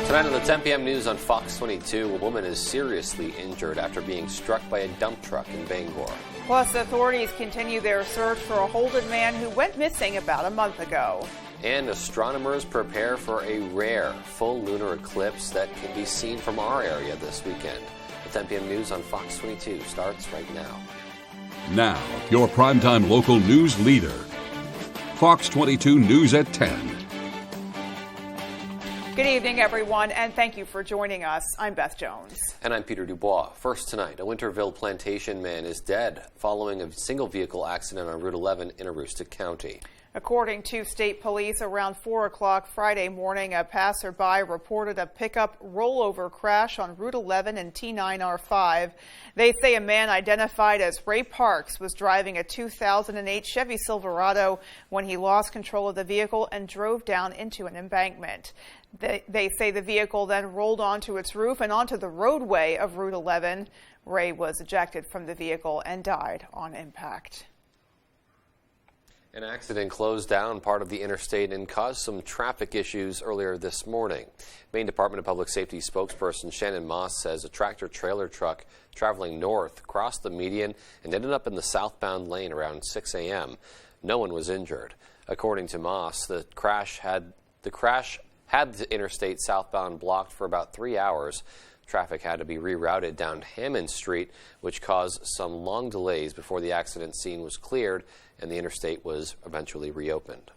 Tonight on the 10 p.m. news on Fox 22, a woman is seriously injured after being struck by a dump truck in Bangor. Plus, authorities continue their search for a Holden man who went missing about a month ago. And astronomers prepare for a rare full lunar eclipse that can be seen from our area this weekend. The 10 p.m. news on Fox 22 starts right now. Now, your primetime local news leader. Fox 22 News at 10. Good evening, everyone, and thank you for joining us. I'm Beth Jones. And I'm Peter Dubois. First tonight, a Winterville plantation man is dead following a single vehicle accident on Route 11 in Aroostook County. According to state police, around 4 o'clock Friday morning, a passerby reported a pickup rollover crash on Route 11 and T9R5. They say a man identified as Ray Parks was driving a 2008 Chevy Silverado when he lost control of the vehicle and drove down into an embankment. They say the vehicle then rolled onto its roof and onto the roadway of Route 11. Ray was ejected from the vehicle and died on impact. An accident closed down part of the interstate and caused some traffic issues earlier this morning. Maine Department of Public Safety spokesperson Shannon Moss says a tractor-trailer truck traveling north crossed the median and ended up in the southbound lane around 6 a.m. No one was injured. According to Moss, the crash had the interstate southbound blocked for about 3 hours. Traffic had to be rerouted down Hammond Street, which caused some long delays before the accident scene was cleared and the interstate was eventually reopened.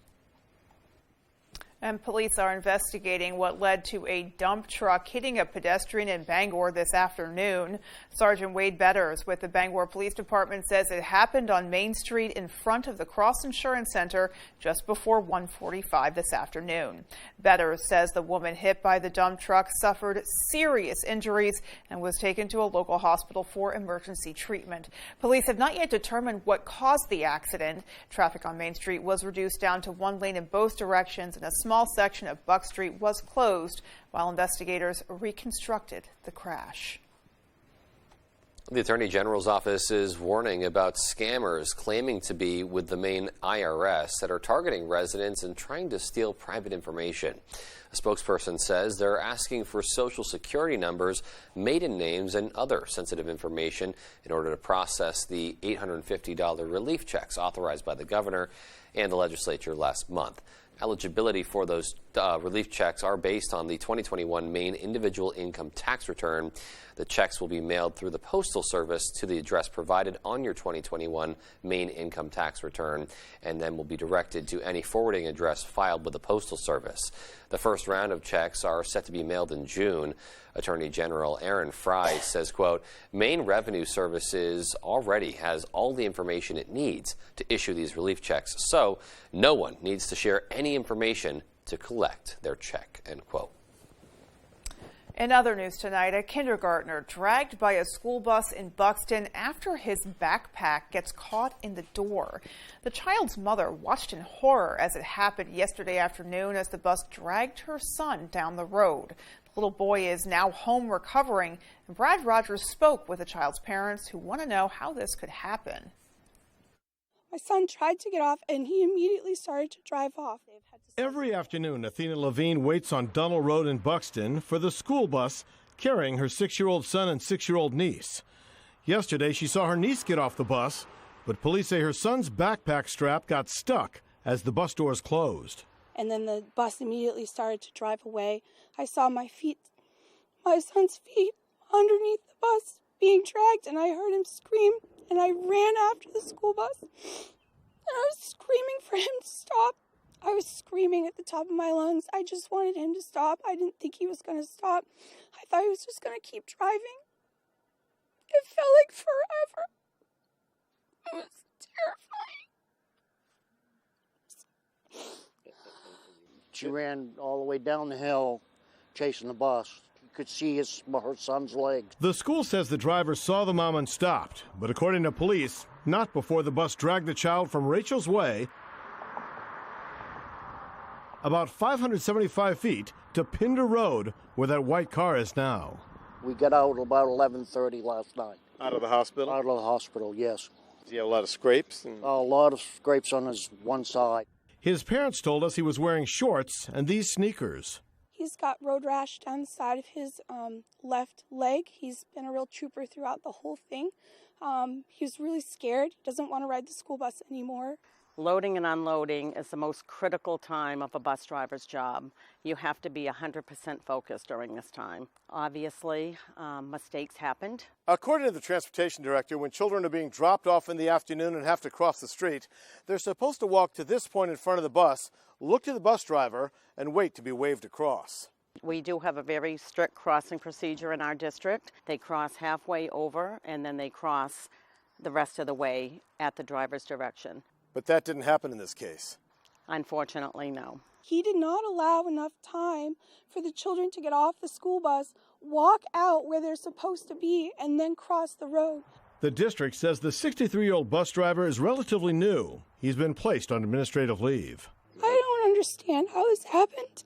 And police are investigating what led to a dump truck hitting a pedestrian in Bangor this afternoon. Sergeant Wade Betters with the Bangor Police Department says it happened on Main Street in front of the Cross Insurance Center just before 1:45 this afternoon. Betters says the woman hit by the dump truck suffered serious injuries and was taken to a local hospital for emergency treatment. Police have not yet determined what caused the accident. Traffic on Main Street was reduced down to one lane in both directions, and a small section of Buck Street was closed while investigators reconstructed the crash. The Attorney General's office is warning about scammers claiming to be with the Maine IRS that are targeting residents and trying to steal private information. A spokesperson says they're asking for Social Security numbers, maiden names, and other sensitive information in order to process the $850 relief checks authorized by the governor and the legislature last month. Eligibility for those relief checks are based on the 2021 Maine individual income tax return. The checks will be mailed through the Postal Service to the address provided on your 2021 Maine income tax return, and then will be directed to any forwarding address filed with the Postal Service. The first round of checks are set to be mailed in June. Attorney General Aaron Fry says, quote, Maine Revenue Services already has all the information it needs to issue these relief checks, so no one needs to share any information to collect their check, end quote. In other news tonight, a kindergartner dragged by a school bus in Buxton after his backpack gets caught in the door. The child's mother watched in horror as it happened yesterday afternoon as the bus dragged her son down the road. The little boy is now home recovering, and Brad Rogers spoke with the child's parents who want to know how this could happen. My son tried to get off, and he immediately started to drive off. Every afternoon, Athena Levine waits on Dunnell Road in Buxton for the school bus carrying her 6-year-old son and 6-year-old niece. Yesterday, she saw her niece get off the bus, but police say her son's backpack strap got stuck as the bus doors closed. And then the bus immediately started to drive away. I saw my son's feet underneath the bus being dragged, and I heard him scream, and I ran after the school bus, and I was screaming for him to stop. I was screaming at the top of my lungs. I just wanted him to stop. I didn't think he was going to stop. I thought he was just going to keep driving. It felt like forever. It was terrifying. She ran all the way down the hill chasing the bus. You could see her son's legs. The school says the driver saw the mom and stopped, but according to police, not before the bus dragged the child from Rachel's Way about 575 feet to Pinder Road, where that white car is now. We got out about 11:30 last night. Out of the hospital? Out of the hospital, yes. Does he have a lot of scrapes? A lot of scrapes on his one side. His parents told us he was wearing shorts and these sneakers. He's got road rash down the side of his left leg. He's been a real trooper throughout the whole thing. He was really scared. He doesn't want to ride the school bus anymore. Loading and unloading is the most critical time of a bus driver's job. You have to be 100% focused during this time. Obviously, mistakes happened. According to the transportation director, when children are being dropped off in the afternoon and have to cross the street, they're supposed to walk to this point in front of the bus, look to the bus driver, and wait to be waved across. We do have a very strict crossing procedure in our district. They cross halfway over and then they cross the rest of the way at the driver's direction. But that didn't happen in this case. Unfortunately, no. He did not allow enough time for the children to get off the school bus, walk out where they're supposed to be, and then cross the road. The district says the 63-year-old bus driver is relatively new. He's been placed on administrative leave. I don't understand how this happened.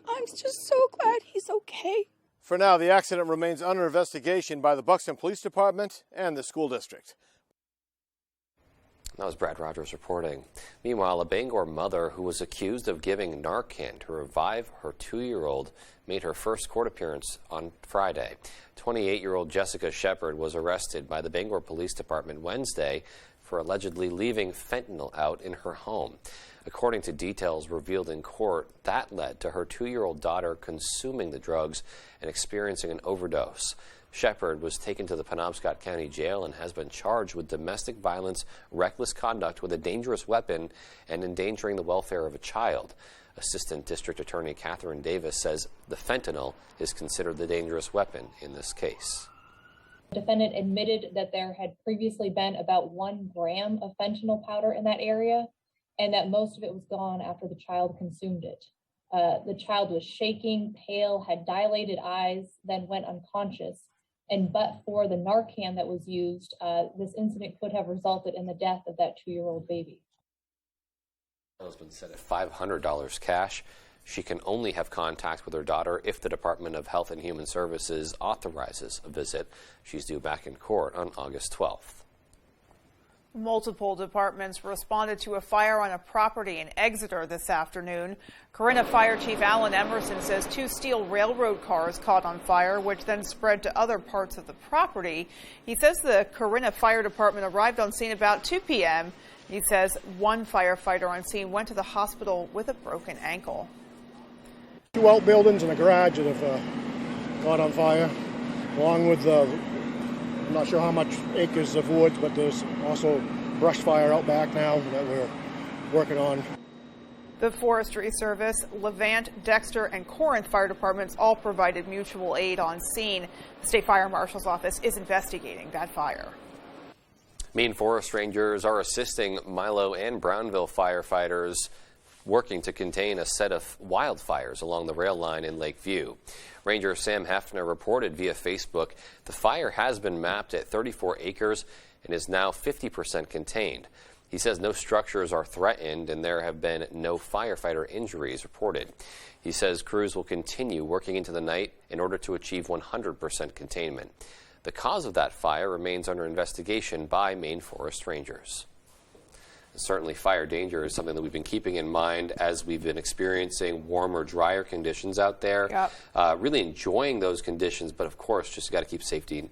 I'm just so glad he's okay. For now, the accident remains under investigation by the Buxton Police Department and the school district. That was Brad Rogers reporting. Meanwhile, a Bangor mother who was accused of giving Narcan to revive her 2-year-old made her first court appearance on Friday. 28-year-old Jessica Shepard was arrested by the Bangor Police Department Wednesday for allegedly leaving fentanyl out in her home. According to details revealed in court, that led to her 2-year-old daughter consuming the drugs and experiencing an overdose. Shepard was taken to the Penobscot County Jail and has been charged with domestic violence, reckless conduct with a dangerous weapon, and endangering the welfare of a child. Assistant District Attorney Catherine Davis says the fentanyl is considered the dangerous weapon in this case. The defendant admitted that there had previously been about 1 gram of fentanyl powder in that area, and that most of it was gone after the child consumed it. The child was shaking, pale, had dilated eyes, then went unconscious. And but for the Narcan that was used, this incident could have resulted in the death of that 2-year-old baby. The husband said at $500 cash, she can only have contact with her daughter if the Department of Health and Human Services authorizes a visit. She's due back in court on August 12th. Multiple departments responded to a fire on a property in Exeter this afternoon. Corinna Fire Chief Alan Emerson says 2 steel railroad cars caught on fire, which then spread to other parts of the property. He says the Corinna Fire Department arrived on scene about 2 p.m. He says 1 firefighter on scene went to the hospital with a broken ankle. 2 outbuildings and a garage that have caught on fire, along with I'm not sure how much acres of woods, but there's also brush fire out back now that we're working on. The Forestry Service, Levant, Dexter, and Corinth fire departments all provided mutual aid on scene. The State Fire Marshal's office is investigating that fire. Maine Forest Rangers are assisting Milo and Brownville firefighters working to contain a set of wildfires along the rail line in Lakeview. Ranger Sam Hefner reported via Facebook the fire has been mapped at 34 acres and is now 50% contained. He says no structures are threatened and there have been no firefighter injuries reported. He says crews will continue working into the night in order to achieve 100% containment. The cause of that fire remains under investigation by Maine Forest Rangers. Certainly fire danger is something that we've been keeping in mind as we've been experiencing warmer, drier conditions out there. Yep. Really enjoying those conditions, but of course, just got to keep safety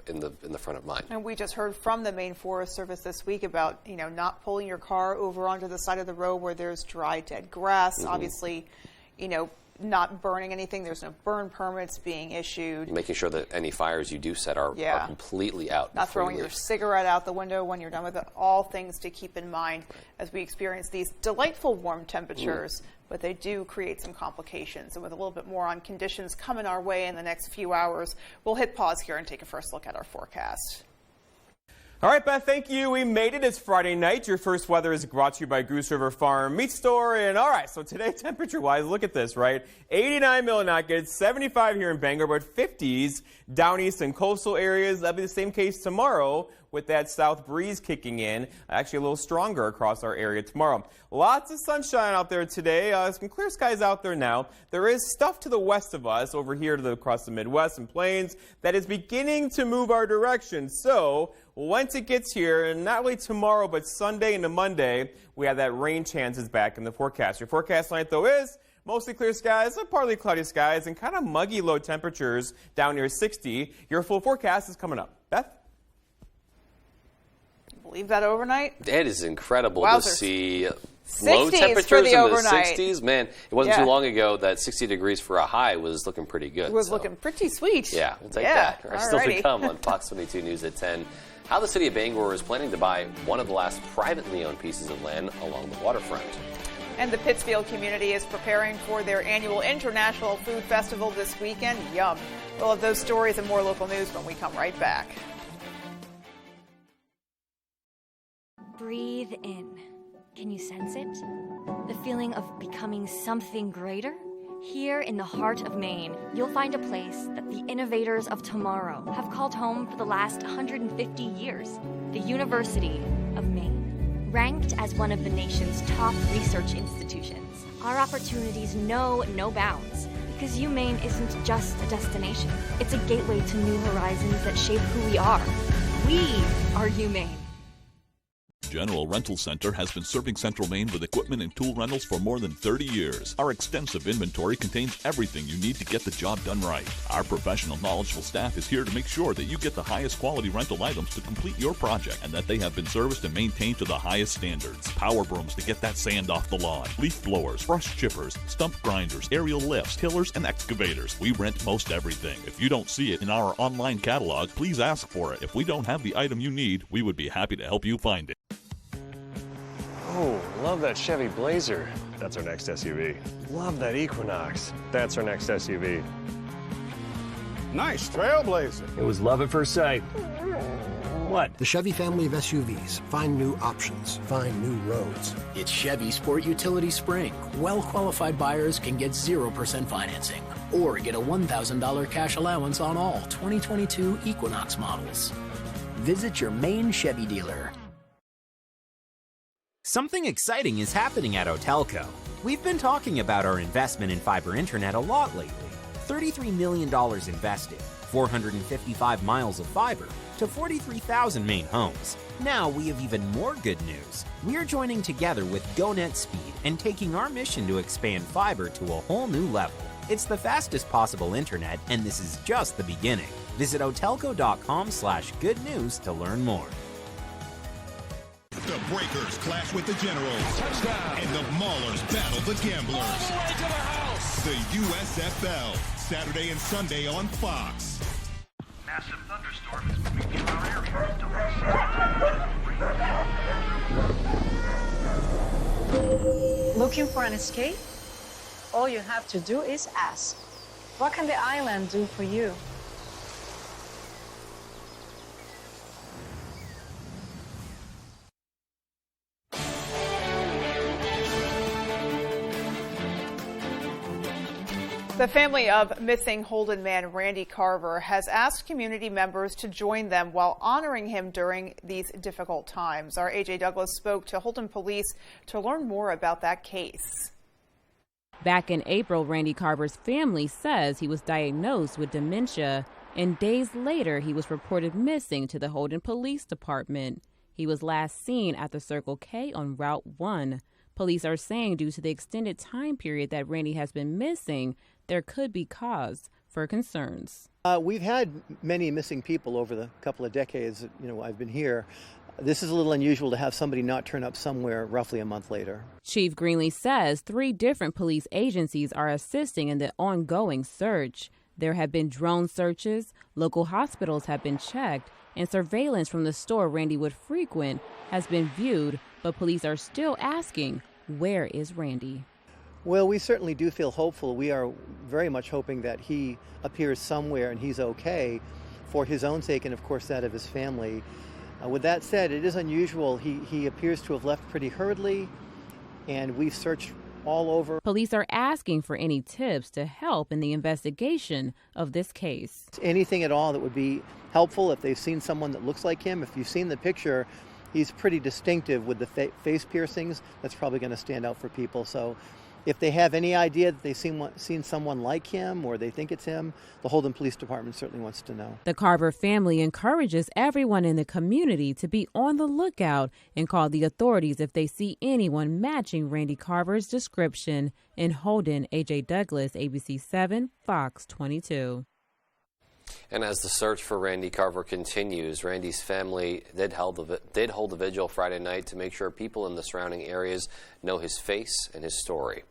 in the front of mind. And we just heard from the Maine Forest Service this week about, not pulling your car over onto the side of the road where there's dry, dead grass. Mm-hmm. Obviously, not burning anything. There's no burn permits being issued. Making sure that any fires you do set are completely out. Not throwing your cigarette out the window when you're done with it. All things to keep in mind as we experience these delightful warm temperatures, but they do create some complications. And with a little bit more on conditions coming our way in the next few hours, we'll hit pause here and take a first look at our forecast. All right, Beth, thank you. We made it. It's Friday night. Your first weather is brought to you by Goose River Farm Meat Store. And all right, so today, temperature-wise, look at this, right? 89 Millinocket, 75 here in Bangor, but 50s down east and coastal areas. That'll be the same case tomorrow with that south breeze kicking in. Actually, a little stronger across our area tomorrow. Lots of sunshine out there today. Some clear skies out there now. There is stuff to the west of us over here across the Midwest and plains that is beginning to move our direction. So once it gets here, and not really tomorrow, but Sunday into Monday, we have that rain chances back in the forecast. Your forecast tonight, though, is mostly clear skies, partly cloudy skies, and kind of muggy low temperatures down near 60. Your full forecast is coming up. Beth? Believe that overnight? It is incredible Wowzers. to see 60s low temperatures for the in overnight. the 60s. Man, it wasn't too long ago that 60 degrees for a high was looking pretty good. It was looking pretty sweet. Yeah, we'll take Yeah, that. Our still to alrighty. come on Fox 22 News at 10. How the city of Bangor is planning to buy one of the last privately owned pieces of land along the waterfront. And the Pittsfield community is preparing for their annual International Food Festival this weekend. Yum. We'll have those stories and more local news when we come right back. Breathe in. Can you sense it? The feeling of becoming something greater? Here in the heart of Maine, you'll find a place that the innovators of tomorrow have called home for the last 150 years, the University of Maine. Ranked as one of the nation's top research institutions, our opportunities know no bounds, because UMaine isn't just a destination. It's a gateway to new horizons that shape who we are. We are UMaine. General Rental Center has been serving Central Maine with equipment and tool rentals for more than 30 years. Our extensive inventory contains everything you need to get the job done right. Our professional, knowledgeable staff is here to make sure that you get the highest quality rental items to complete your project and that they have been serviced and maintained to the highest standards. Power brooms to get that sand off the lawn, leaf blowers, brush chippers, stump grinders, aerial lifts, tillers, and excavators. We rent most everything. If you don't see it in our online catalog, please ask for it. If we don't have the item you need, we would be happy to help you find it. Oh, love that Chevy Blazer. That's our next SUV. Love that Equinox. That's our next SUV. Nice Trailblazer. It was love at first sight. What? The Chevy family of SUVs. Find new options. Find new roads. It's Chevy Sport Utility Spring. Well-qualified buyers can get 0% financing or get a $1,000 cash allowance on all 2022 Equinox models. Visit your Maine Chevy dealer. Something exciting is happening at Otelco. We've been talking about our investment in fiber internet a lot lately. $33 million invested, 455 miles of fiber to 43,000 Maine homes. Now we have even more good news. We're joining together with GoNet Speed and taking our mission to expand fiber to a whole new level. It's the fastest possible internet, and this is just the beginning. Visit otelco.com/good news to learn more. The Breakers clash with the Generals. Touchdown. And the Maulers battle the Gamblers. All the way to the house. The USFL, Saturday and Sunday on Fox. Massive thunderstorm is moving through our area. Looking for an escape? All you have to do is ask. What can the island do for you? The family of missing Holden man Randy Carver has asked community members to join them while honoring him during these difficult times. Our AJ Douglas spoke to Holden police to learn more about that case. Back in April, Randy Carver's family says he was diagnosed with dementia, and days later he was reported missing to the Holden Police Department. He was last seen at the Circle K on Route 1. Police are saying due to the extended time period that Randy has been missing, there could be cause for concerns. We've had many missing people over the couple of decades, I've been here. This is a little unusual to have somebody not turn up somewhere roughly a month later. Chief Greenlee says 3 different police agencies are assisting in the ongoing search. There have been drone searches, local hospitals have been checked, and surveillance from the store Randy would frequent has been viewed, but police are still asking, where is Randy? Well, we certainly do feel hopeful. We are very much hoping that he appears somewhere and he's okay for his own sake and, of course, that of his family. With that said, it is unusual. He appears to have left pretty hurriedly, and we've searched all over. Police are asking for any tips to help in the investigation of this case. Anything at all that would be helpful if they've seen someone that looks like him. If you've seen the picture, he's pretty distinctive with the face piercings. That's probably going to stand out for people. So If they have any idea that they've seen someone like him or they think it's him, the Holden Police Department certainly wants to know. The Carver family encourages everyone in the community to be on the lookout and call the authorities if they see anyone matching Randy Carver's description. In Holden, A.J. Douglas, ABC 7, Fox 22. And as the search for Randy Carver continues, Randy's family did hold a vigil Friday night to make sure people in the surrounding areas know his face and his story.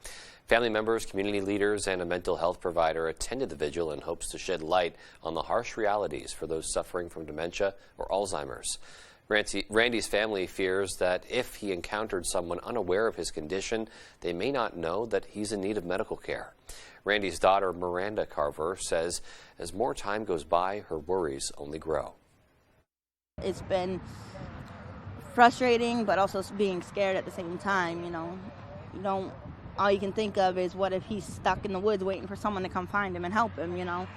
Family members, community leaders, and a mental health provider attended the vigil in hopes to shed light on the harsh realities for those suffering from dementia or Alzheimer's. Randy's family fears that if he encountered someone unaware of his condition, they may not know that he's in need of medical care. Randy's daughter, Miranda Carver, says as more time goes by, her worries only grow. It's been frustrating, but also being scared at the same time, all you can think of is what if he's stuck in the woods waiting for someone to come find him and help him,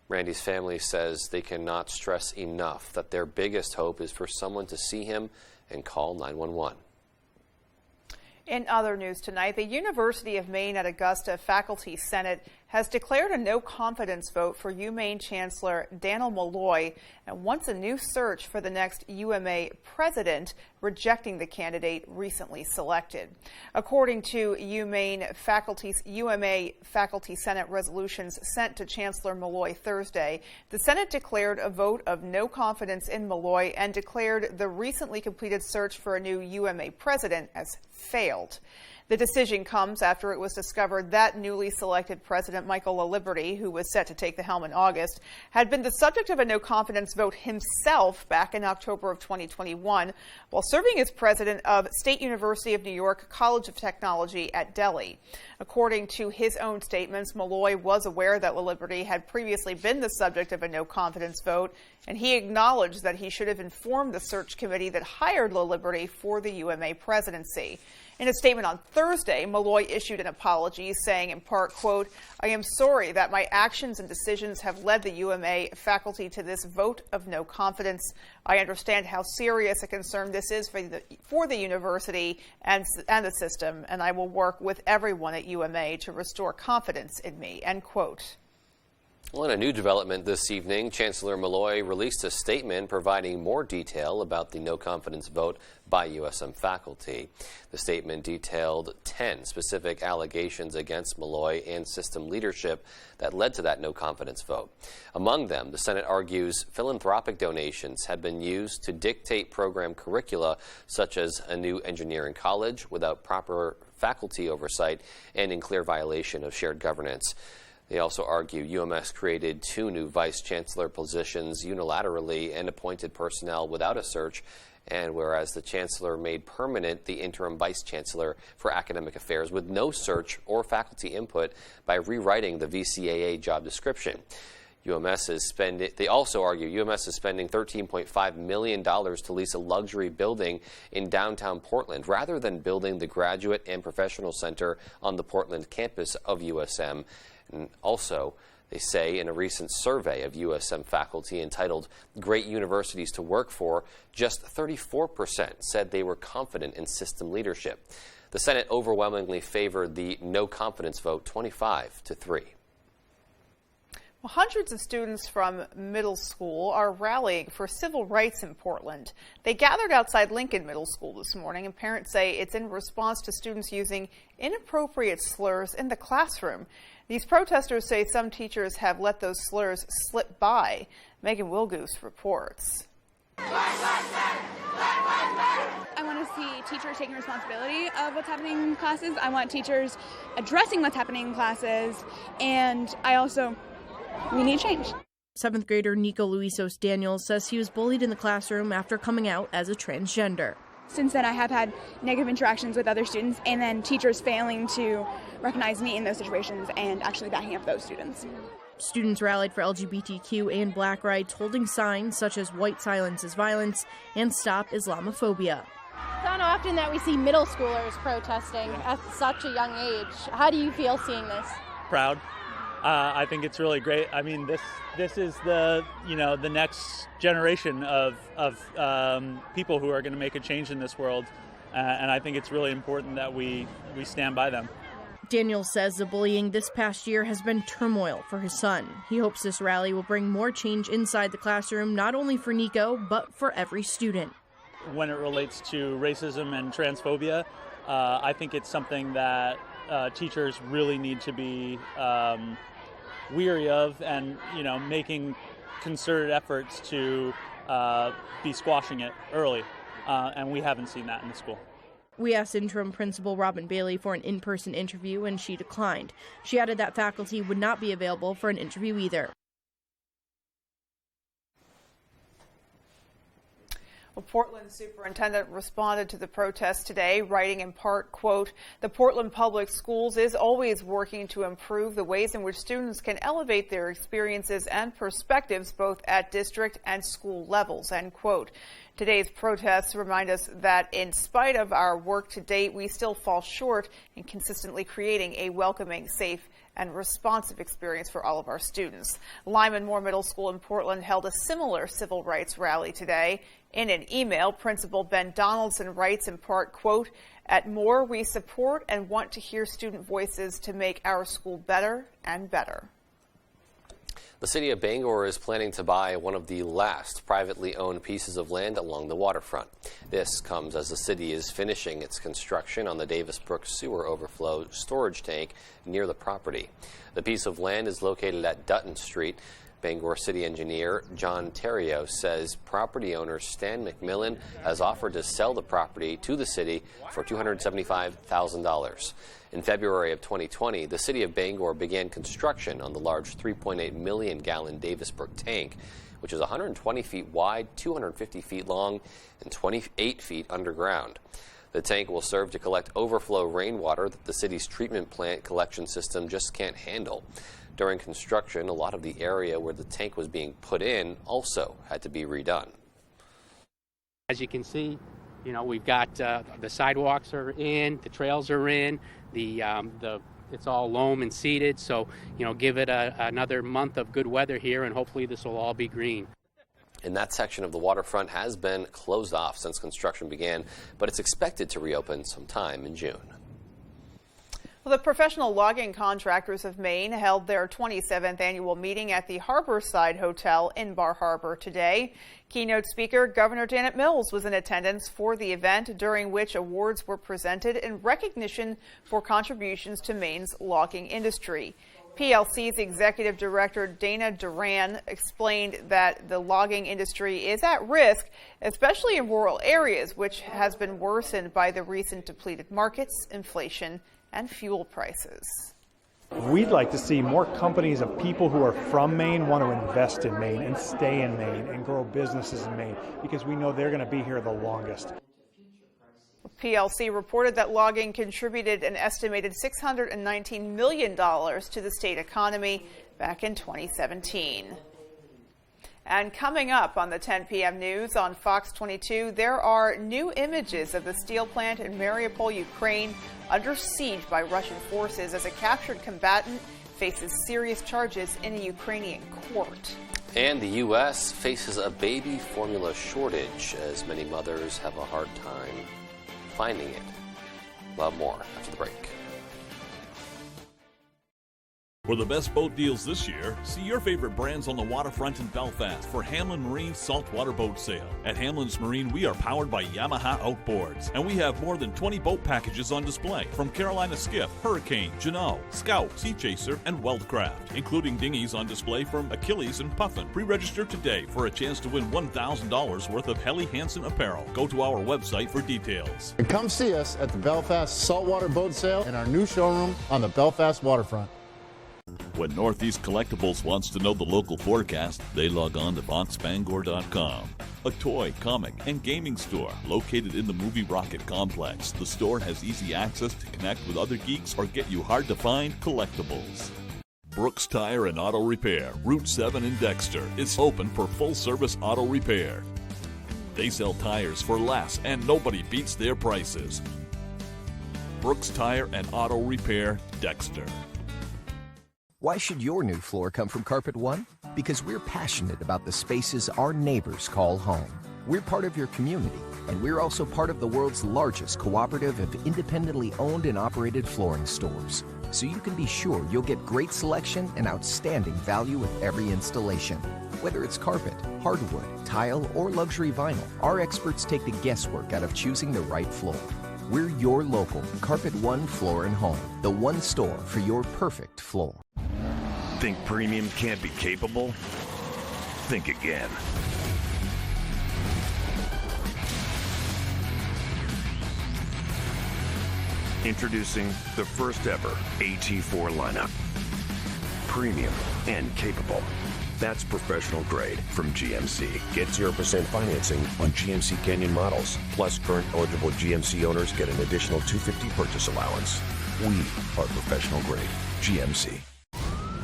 Randy's family says they cannot stress enough that their biggest hope is for someone to see him and call 911. In other news tonight, the University of Maine at Augusta Faculty Senate has declared a no-confidence vote for UMaine Chancellor Daniel Malloy and wants a new search for the next UMA president, rejecting the candidate recently selected. According to UMA Faculty Senate resolutions sent to Chancellor Malloy Thursday, the Senate declared a vote of no confidence in Malloy and declared the recently completed search for a new UMA president as failed. The decision comes after it was discovered that newly selected President Michael LaLiberty, who was set to take the helm in August, had been the subject of a no-confidence vote himself back in October of 2021 while serving as president of State University of New York College of Technology at Delhi. According to his own statements, Malloy was aware that LaLiberty had previously been the subject of a no-confidence vote, and he acknowledged that he should have informed the search committee that hired LaLiberty for the UMA presidency. In a statement on Thursday, Malloy issued an apology, saying in part, quote, "I am sorry that my actions and decisions have led the UMA faculty to this vote of no confidence. I understand how serious a concern this is for the university and the system, and I will work with everyone at UMA to restore confidence in me," end quote. Well, in a new development this evening, Chancellor Malloy released a statement providing more detail about the no-confidence vote by USM faculty. The statement detailed 10 specific allegations against Malloy and system leadership that led to that no-confidence vote. Among them, the Senate argues philanthropic donations had been used to dictate program curricula, such as a new engineering college, without proper faculty oversight and in clear violation of shared governance. They also argue UMS created 2 new vice chancellor positions unilaterally and appointed personnel without a search, and whereas the chancellor made permanent the interim vice chancellor for academic affairs with no search or faculty input by rewriting the VCAA job description. They also argue UMS is spending $13.5 million to lease a luxury building in downtown Portland rather than building the graduate and professional center on the Portland campus of USM. And also, they say in a recent survey of USM faculty entitled Great Universities to Work For, just 34% said they were confident in system leadership. The Senate overwhelmingly favored the no confidence vote 25-3. Well, hundreds of students from middle school are rallying for civil rights in Portland. They gathered outside Lincoln Middle School this morning, and parents say it's in response to students using inappropriate slurs in the classroom. These protesters say some teachers have let those slurs slip by. Megan Wilgoose reports. I want to see teachers taking responsibility of what's happening in classes. I want teachers addressing what's happening in classes, and we need change. 7th grader Nico Luisos Daniels says he was bullied in the classroom after coming out as a transgender. Since then, I have had negative interactions with other students, and then teachers failing to recognize me in those situations and actually backing up those students. Students rallied for LGBTQ and black rights, holding signs such as "White Silence is Violence" and "Stop Islamophobia." It's not often that we see middle schoolers protesting at such a young age. How do you feel seeing this? Proud. I think it's really great. I mean, this is the next generation of people who are going to make a change in this world, and I think it's really important that we stand by them. Daniel says the bullying this past year has been turmoil for his son. He hopes this rally will bring more change inside the classroom, not only for Nico, but for every student. When it relates to racism and transphobia, I think it's something that teachers really need to be weary of, and making concerted efforts to be squashing it early, and we haven't seen that in the school. We asked interim principal Robin Bailey for an in-person interview, and she declined. She added that faculty would not be available for an interview either. Well, Portland superintendent responded to the protest today, writing in part, quote, "The Portland Public Schools is always working to improve the ways in which students can elevate their experiences and perspectives both at district and school levels," end quote. Today's protests remind us that in spite of our work to date, we still fall short in consistently creating a welcoming, safe, and responsive experience for all of our students. Lyman Moore Middle School in Portland held a similar civil rights rally today. In an email, Principal Ben Donaldson writes in part, quote, "At Moore, we support and want to hear student voices to make our school better and better." The city of Bangor is planning to buy one of the last privately owned pieces of land along the waterfront. This comes as the city is finishing its construction on the Davis Brook sewer overflow storage tank near the property. The piece of land is located at Dutton Street. Bangor City Engineer John Terrio says property owner Stan McMillan has offered to sell the property to the city for $275,000. In February of 2020, the city of Bangor began construction on the large 3.8 million gallon Davis Brook tank, which is 120 feet wide, 250 feet long, and 28 feet underground. The tank will serve to collect overflow rainwater that the city's treatment plant collection system just can't handle. During construction, a lot of the area where the tank was being put in also had to be redone. As you can see, we've got the sidewalks are in, the trails are in, it's all loam and seeded. So, give it another month of good weather here, and hopefully this will all be green. And that section of the waterfront has been closed off since construction began, but it's expected to reopen sometime in June. Well, the Professional Logging Contractors of Maine held their 27th annual meeting at the Harborside Hotel in Bar Harbor today. Keynote speaker Governor Janet Mills was in attendance for the event, during which awards were presented in recognition for contributions to Maine's logging industry. PLC's Executive Director Dana Duran explained that the logging industry is at risk, especially in rural areas, which has been worsened by the recent depleted markets, inflation, and fuel prices. We'd like to see more companies of people who are from Maine want to invest in Maine and stay in Maine and grow businesses in Maine, because we know they're going to be here the longest. PLC reported that logging contributed an estimated $619 million to the state economy back in 2017. And coming up on the 10 p.m. news on Fox 22, there are new images of the steel plant in Mariupol, Ukraine, under siege by Russian forces as a captured combatant faces serious charges in a Ukrainian court. And the U.S. faces a baby formula shortage as many mothers have a hard time finding it. We'll have more after the break. For the best boat deals this year, see your favorite brands on the waterfront in Belfast for Hamlin Marine's saltwater boat sale. At Hamlin's Marine, we are powered by Yamaha Outboards, and we have more than 20 boat packages on display from Carolina Skiff, Hurricane, Janelle, Scout, Sea Chaser, and Weldcraft, including dinghies on display from Achilles and Puffin. Pre-register today for a chance to win $1,000 worth of Helly Hansen apparel. Go to our website for details. And come see us at the Belfast Saltwater Boat Sale in our new showroom on the Belfast waterfront. When Northeast Collectibles wants to know the local forecast, they log on to VoxBangor.com. A toy, comic, and gaming store located in the Movie Rocket complex. The store has easy access to connect with other geeks or get you hard-to-find collectibles. Brooks Tire and Auto Repair, Route 7 in Dexter, is open for full-service auto repair. They sell tires for less, and nobody beats their prices. Brooks Tire and Auto Repair, Dexter. Why should your new floor come from Carpet One? Because we're passionate about the spaces our neighbors call home. We're part of your community, And we're also part of the world's largest cooperative of independently owned and operated flooring stores. So you can be sure you'll get great selection and outstanding value with every installation. Whether it's carpet, hardwood, tile, or luxury vinyl, our experts take the guesswork out of choosing the right floor. We're your local Carpet One Floor and Home, the one store for your perfect floor. Think premium can't be capable? Think again. Introducing the first ever AT4 lineup. Premium and capable. That's professional grade from GMC. Get 0% financing on GMC Canyon models. Plus, current eligible GMC owners get an additional $250 purchase allowance. We are professional grade. GMC.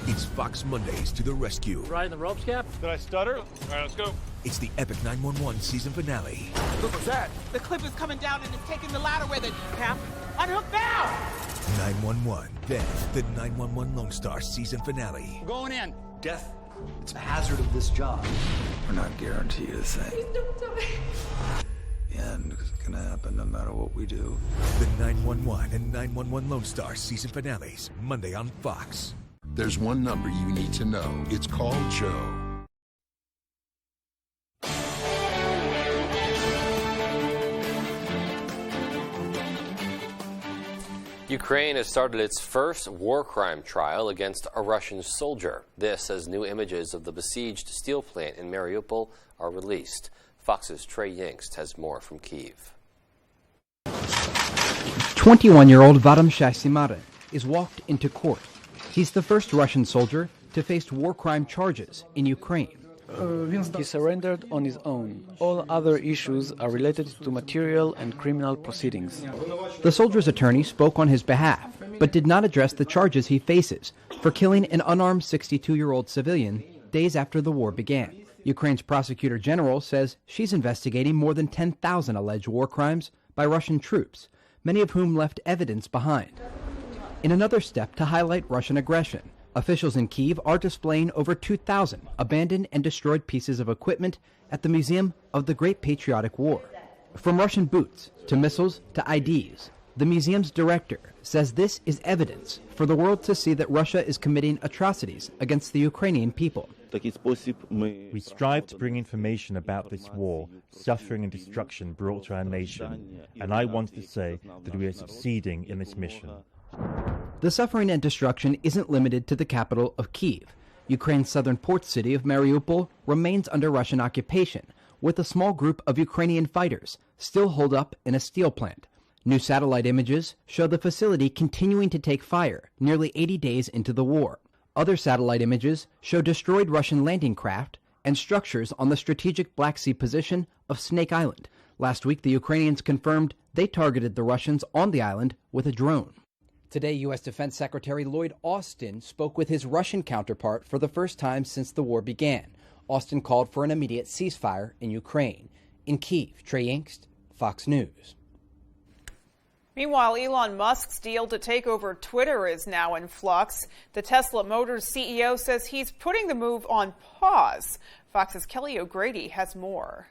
It's Fox Mondays to the rescue. Riding the ropes, Cap? Did I stutter? All right, let's go. It's the epic 911 season finale. What was that? The clip is coming down and it's taking the ladder with it. Cap, unhook now! 911. Then the 911 Lone Star season finale. Going in. Death. It's a hazard of this job. We're not guaranteed a thing. Please don't die. The end is gonna happen no matter what we do. The 911 and 911 Lone Star season finales, Monday on Fox. There's one number you need to know. It's called Joe. Ukraine has started its first war crime trial against a Russian soldier. This as new images of the besieged steel plant in Mariupol are released. Fox's Trey Yingst has more from Kyiv. 21-year-old Vadym Shasimare is walked into court. He's the first Russian soldier to face war crime charges in Ukraine. He surrendered on his own. All other issues are related to material and criminal proceedings. The soldier's attorney spoke on his behalf, but did not address the charges he faces for killing an unarmed 62-year-old civilian days after the war began. Ukraine's prosecutor general says she's investigating more than 10,000 alleged war crimes by Russian troops, many of whom left evidence behind. In another step to highlight Russian aggression, officials in Kyiv are displaying over 2,000 abandoned and destroyed pieces of equipment at the Museum of the Great Patriotic War. From Russian boots to missiles to IDs, the museum's director says this is evidence for the world to see that Russia is committing atrocities against the Ukrainian people. We strive to bring information about this war, suffering and destruction brought to our nation, and I wanted to say that we are succeeding in this mission. The suffering and destruction isn't limited to the capital of Kyiv. Ukraine's southern port city of Mariupol remains under Russian occupation, with a small group of Ukrainian fighters still holed up in a steel plant. New satellite images show the facility continuing to take fire nearly 80 days into the war. Other satellite images show destroyed Russian landing craft and structures on the strategic Black Sea position of Snake Island. Last week, the Ukrainians confirmed they targeted the Russians on the island with a drone. Today, U.S. Defense Secretary Lloyd Austin spoke with his Russian counterpart for the first time since the war began. Austin called for an immediate ceasefire in Ukraine. In Kyiv, Trey Yingst, Fox News. Meanwhile, Elon Musk's deal to take over Twitter is now in flux. The Tesla Motors CEO says he's putting the move on pause. Fox's Kelly O'Grady has more.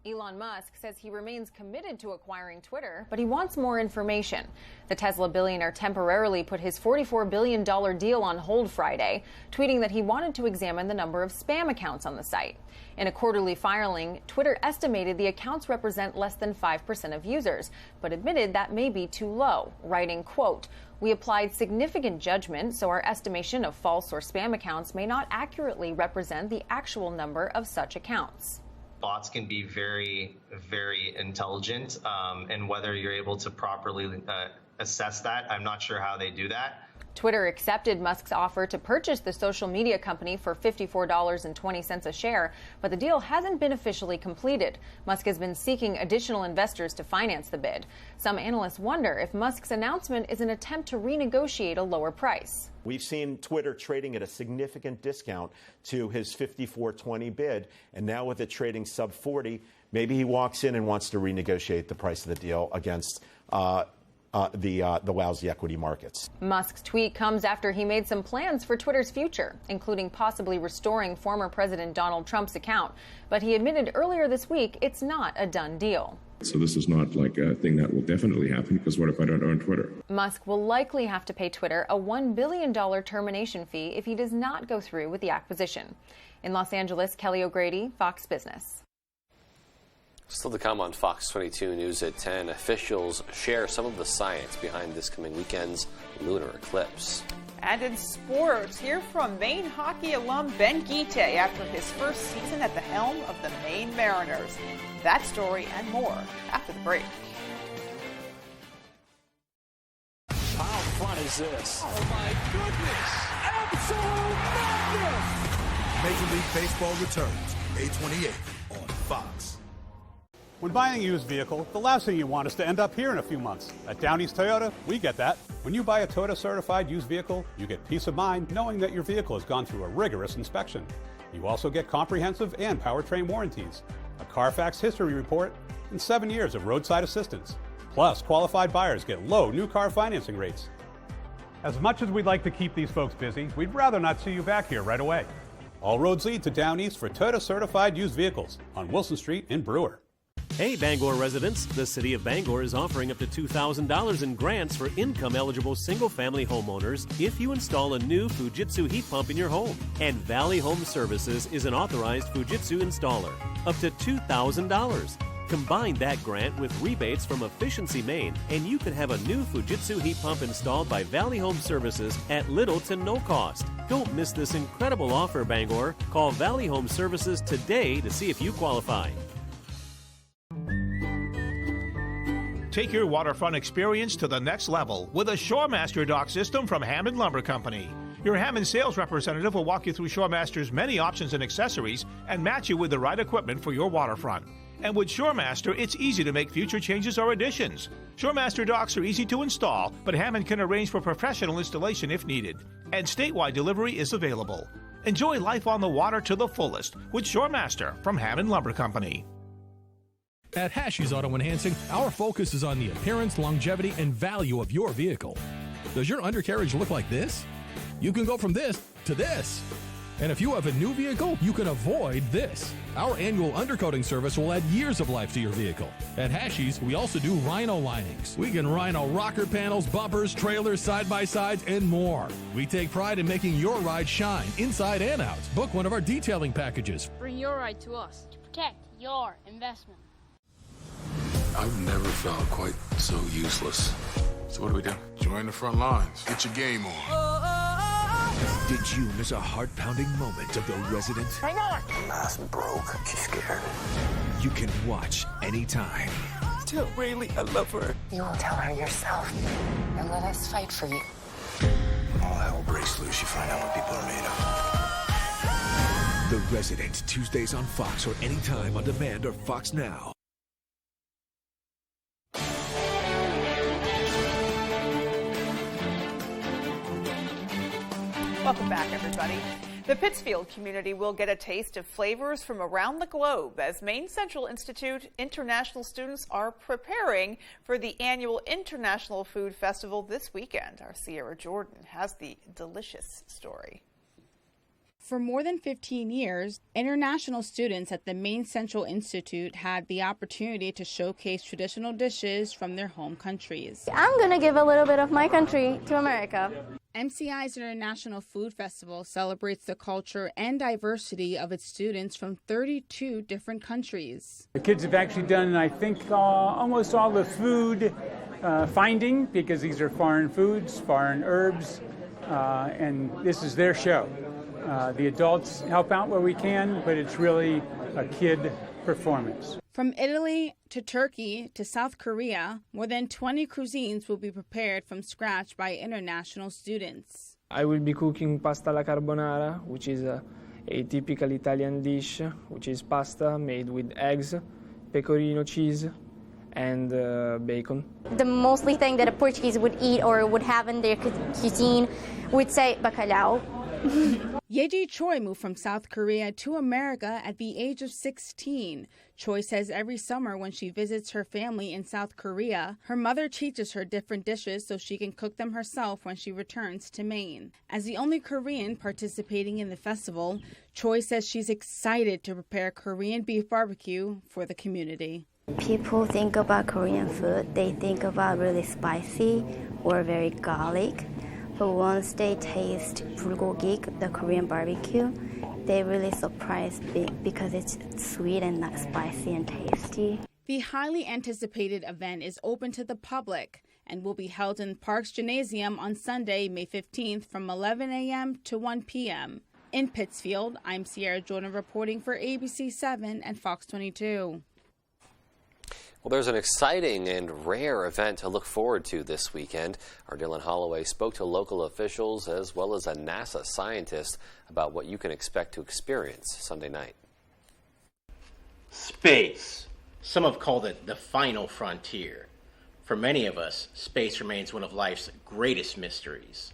Elon Musk says he remains committed to acquiring Twitter, but he wants more information. The Tesla billionaire temporarily put his $44 billion deal on hold Friday, tweeting that he wanted to examine the number of spam accounts on the site. In a quarterly filing, Twitter estimated the accounts represent less than 5% of users, but admitted that may be too low, writing, quote, "We applied significant judgment, so our estimation of false or spam accounts may not accurately represent the actual number of such accounts." Bots can be very, very intelligent, and whether you're able to properly assess that, I'm not sure how they do that. Twitter accepted Musk's offer to purchase the social media company for $54.20 a share, but the deal hasn't been officially completed. Musk has been seeking additional investors to finance the bid. Some analysts wonder if Musk's announcement is an attempt to renegotiate a lower price. We've seen Twitter trading at a significant discount to his $54.20 bid, and now with it trading sub 40, maybe he walks in and wants to renegotiate the price of the deal against the lousy equity markets. Musk's tweet comes after he made some plans for Twitter's future, including possibly restoring former President Donald Trump's account. But he admitted earlier this week it's not a done deal. So this is not like a thing that will definitely happen, because what if I don't own Twitter? Musk will likely have to pay Twitter a $1 billion termination fee if he does not go through with the acquisition. In Los Angeles, Kelly O'Grady, Fox Business. Still to come on Fox 22 News at 10, officials share some of the science behind this coming weekend's lunar eclipse. And in sports, hear from Maine hockey alum Ben Guite after his first season at the helm of the Maine Mariners. That story and more after the break. How fun is this? Oh my goodness! Absolute madness! Major League Baseball returns May 28th on Fox. When buying a used vehicle, the last thing you want is to end up here in a few months. At Down East Toyota, we get that. When you buy a Toyota certified used vehicle, you get peace of mind knowing that your vehicle has gone through a rigorous inspection. You also get comprehensive and powertrain warranties, a Carfax history report, and 7 years of roadside assistance. Plus, qualified buyers get low new car financing rates. As much as we'd like to keep these folks busy, we'd rather not see you back here right away. All roads lead to Down East for Toyota certified used vehicles on Wilson Street in Brewer. Hey Bangor residents, the City of Bangor is offering up to $2,000 in grants for income-eligible single-family homeowners if you install a new Fujitsu heat pump in your home. And Valley Home Services is an authorized Fujitsu installer. Up to $2,000. Combine that grant with rebates from Efficiency Maine, and you could have a new Fujitsu heat pump installed by Valley Home Services at little to no cost. Don't miss this incredible offer, Bangor. Call Valley Home Services today to see if you qualify. Take your waterfront experience to the next level with a Shoremaster dock system from Hammond Lumber Company. Your Hammond sales representative will walk you through Shoremaster's many options and accessories and match you with the right equipment for your waterfront. And with Shoremaster, it's easy to make future changes or additions. Shoremaster docks are easy to install, but Hammond can arrange for professional installation if needed. And statewide delivery is available. Enjoy life on the water to the fullest with Shoremaster from Hammond Lumber Company. At Hashi's Auto Enhancing, our focus is on the appearance, longevity, and value of your vehicle. Does your undercarriage look like this? You can go from this to this. And if you have a new vehicle, you can avoid this. Our annual undercoating service will add years of life to your vehicle. At Hashi's, we also do rhino linings. We can rhino rocker panels, bumpers, trailers, side-by-sides, and more. We take pride in making your ride shine inside and out. Book one of our detailing packages. Bring your ride to us to protect your investment. I've never felt quite so useless. So what do? Join the front lines. Get your game on. Did you miss a heart-pounding moment of The Resident? Hang on! The mask broke. She's scared. You can watch anytime. Tell Rayleigh I love her. You will tell her yourself. And let us fight for you. All hell breaks loose. You find out what people are made of. The Resident, Tuesdays on Fox or anytime on demand or Fox Now. Welcome back, everybody. The Pittsfield community will get a taste of flavors from around the globe as Maine Central Institute international students are preparing for the annual International Food Festival this weekend. Our Sierra Jordan has the delicious story. For more than 15 years, international students at the Maine Central Institute had the opportunity to showcase traditional dishes from their home countries. I'm going to give a little bit of my country to America. MCI's International Food Festival celebrates the culture and diversity of its students from 32 different countries. The kids have actually done, I think, almost all the food finding, because these are foreign foods, foreign herbs, and this is their show. The adults help out where we can, but it's really a kid performance. From Italy to Turkey to South Korea, more than 20 cuisines will be prepared from scratch by international students. I will be cooking pasta alla carbonara, which is a typical Italian dish, which is pasta made with eggs, pecorino cheese, and bacon. The mostly thing that a Portuguese would eat or would have in their cuisine would say bacalhau, Yeji Choi moved from South Korea to America at the age of 16. Choi says every summer when she visits her family in South Korea, her mother teaches her different dishes so she can cook them herself when she returns to Maine. As the only Korean participating in the festival, Choi says she's excited to prepare Korean beef barbecue for the community. People think about Korean food, they think about really spicy or very garlic. But once they taste bulgogi, the Korean barbecue, they really surprised because it's sweet and not spicy and tasty. The highly anticipated event is open to the public and will be held in Parks Gymnasium on Sunday, May 15th from 11 a.m. to 1 p.m. In Pittsfield, I'm Sierra Jordan reporting for ABC 7 and Fox 22. Well, there's an exciting and rare event to look forward to this weekend. Our Dylan Holloway spoke to local officials as well as a NASA scientist about what you can expect to experience Sunday night. Space. Some have called it the final frontier. For many of us, space remains one of life's greatest mysteries.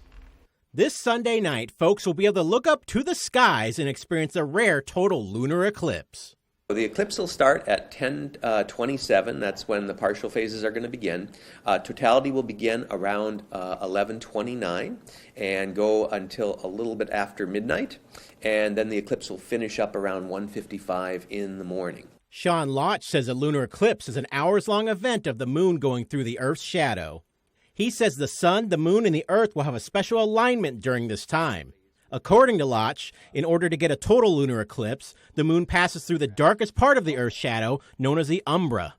This Sunday night, folks will be able to look up to the skies and experience a rare total lunar eclipse. The eclipse will start at 10:27. That's when the partial phases are going to begin. Totality will begin around 11:29 and go until a little bit after midnight. And then the eclipse will finish up around 1:55 in the morning. Sean Lotch says a lunar eclipse is an hours-long event of the moon going through the Earth's shadow. He says the sun, the moon, and the Earth will have a special alignment during this time. According to Lotch, in order to get a total lunar eclipse, the moon passes through the darkest part of the Earth's shadow, known as the umbra.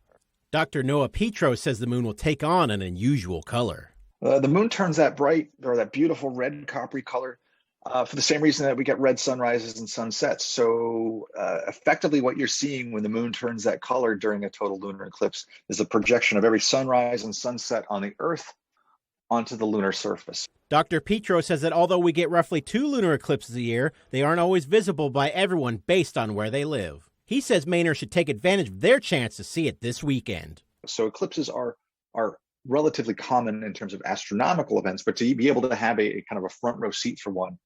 Dr. Noah Petro says the moon will take on an unusual color. The moon turns that bright, or that beautiful red coppery color, for the same reason that we get red sunrises and sunsets. So effectively what you're seeing when the moon turns that color during a total lunar eclipse is a projection of every sunrise and sunset on the Earth onto the lunar surface. Dr. Petro says that although we get roughly 2 lunar eclipses a year, they aren't always visible by everyone based on where they live. He says Mainers should take advantage of their chance to see it this weekend. So eclipses are relatively common in terms of astronomical events, but to be able to have a kind of a front row seat for one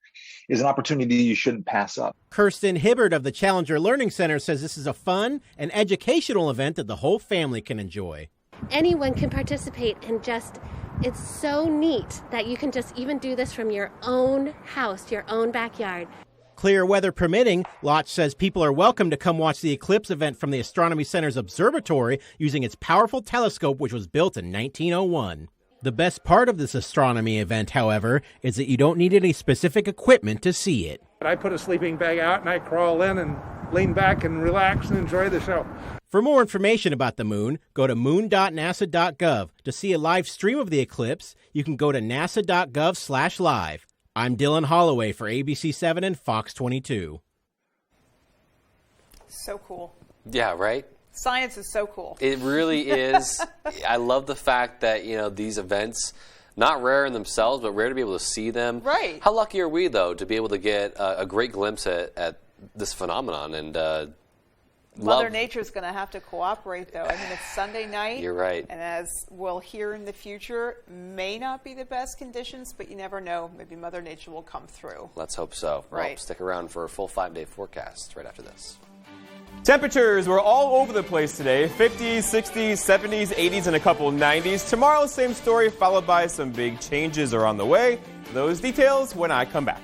is an opportunity you shouldn't pass up. Kirsten Hibbert of the Challenger Learning Center says this is a fun and educational event that the whole family can enjoy. Anyone can participate and it's so neat that you can just even do this from your own house, your own backyard. Clear weather permitting, Lotch says people are welcome to come watch the eclipse event from the Astronomy Center's observatory using its powerful telescope, which was built in 1901. The best part of this astronomy event, however, is that you don't need any specific equipment to see it. I put a sleeping bag out and I crawl in and lean back and relax and enjoy the show. For more information about the moon, go to moon.nasa.gov. To see a live stream of the eclipse, you can go to nasa.gov/live. I'm Dylan Holloway for ABC 7 and Fox 22. So cool. Yeah, right? Science is so cool. It really is. I love the fact that, these events, not rare in themselves, but rare to be able to see them. Right. How lucky are we, though, to be able to get a great glimpse at this phenomenon and Mother Nature's going to have to cooperate, though. I mean, it's Sunday night. You're right. And as we'll hear in the future, may not be the best conditions, but you never know. Maybe Mother Nature will come through. Let's hope so. Right. Well, stick around for a full 5-day forecast right after this. Temperatures were all over the place today. 50s, 60s, 70s, 80s, and a couple 90s. Tomorrow, same story, followed by some big changes are on the way. Those details when I come back.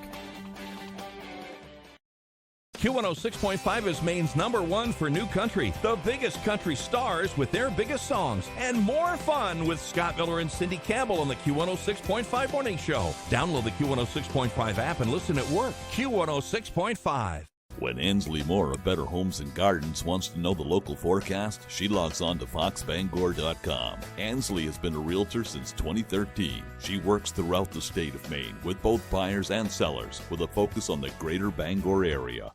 Q106.5 is Maine's #1 for new country. The biggest country stars with their biggest songs. And more fun with Scott Miller and Cindy Campbell on the Q106.5 Morning Show. Download the Q106.5 app and listen at work. Q106.5. When Ansley Moore of Better Homes and Gardens wants to know the local forecast, she logs on to foxbangor.com. Ansley has been a realtor since 2013. She works throughout the state of Maine with both buyers and sellers with a focus on the greater Bangor area.